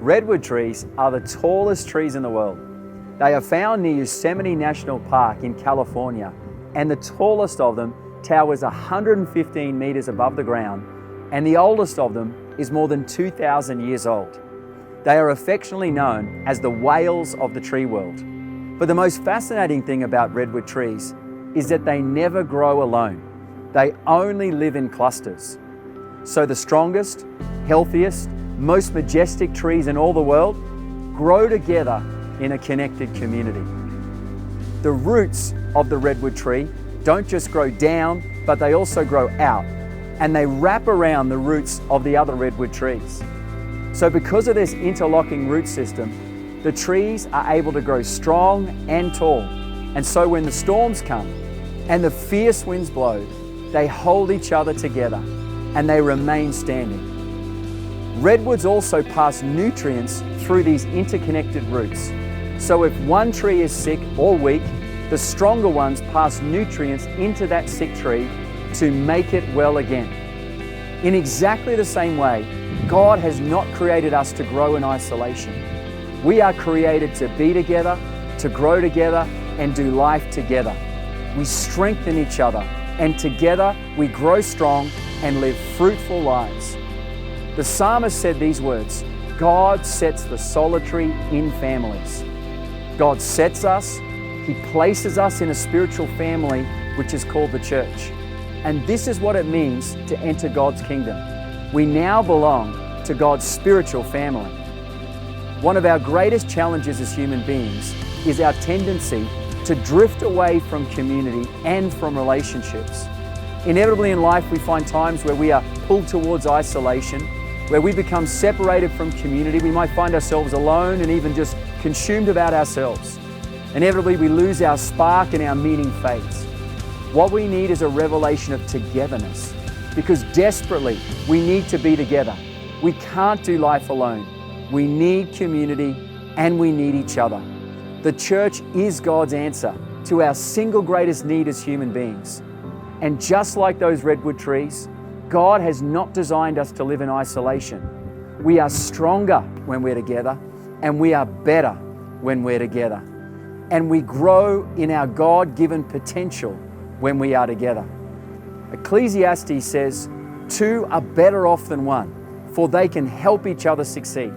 Redwood trees are the tallest trees in the world. They are found near Yosemite National Park in California, and the tallest of them towers 115 meters above the ground, and the oldest of them is more than 2,000 years old. They are affectionately known as the whales of the tree world. But the most fascinating thing about redwood trees is that they never grow alone. They only live in clusters. So the strongest, healthiest, most majestic trees in all the world grow together in a connected community. The roots of the redwood tree don't just grow down, but they also grow out, and they wrap around the roots of the other redwood trees. So because of this interlocking root system, the trees are able to grow strong and tall. And so when the storms come and the fierce winds blow, they hold each other together and they remain standing. Redwoods also pass nutrients through these interconnected roots. So if one tree is sick or weak, the stronger ones pass nutrients into that sick tree to make it well again. In exactly the same way, God has not created us to grow in isolation. We are created to be together, to grow together, and do life together. We strengthen each other, and together we grow strong and live fruitful lives. The psalmist said these words, "God sets the solitary in families." God sets us, He places us in a spiritual family, which is called the church. And this is what it means to enter God's kingdom. We now belong to God's spiritual family. One of our greatest challenges as human beings is our tendency to drift away from community and from relationships. Inevitably in life, we find times where we are pulled towards isolation, where we become separated from community. We might find ourselves alone and even just consumed about ourselves. Inevitably, we lose our spark and our meaning fades. What we need is a revelation of togetherness, because desperately we need to be together. We can't do life alone. We need community and we need each other. The church is God's answer to our single greatest need as human beings. And just like those redwood trees, God has not designed us to live in isolation. We are stronger when we're together, and we are better when we're together. And we grow in our God-given potential when we are together. Ecclesiastes says, "Two are better off than one, for they can help each other succeed.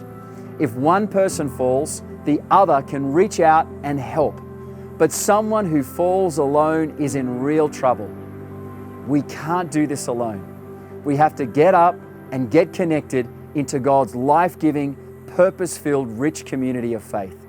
If one person falls, the other can reach out and help. But someone who falls alone is in real trouble." We can't do this alone. We have to get up and get connected into God's life-giving, purpose-filled, rich community of faith.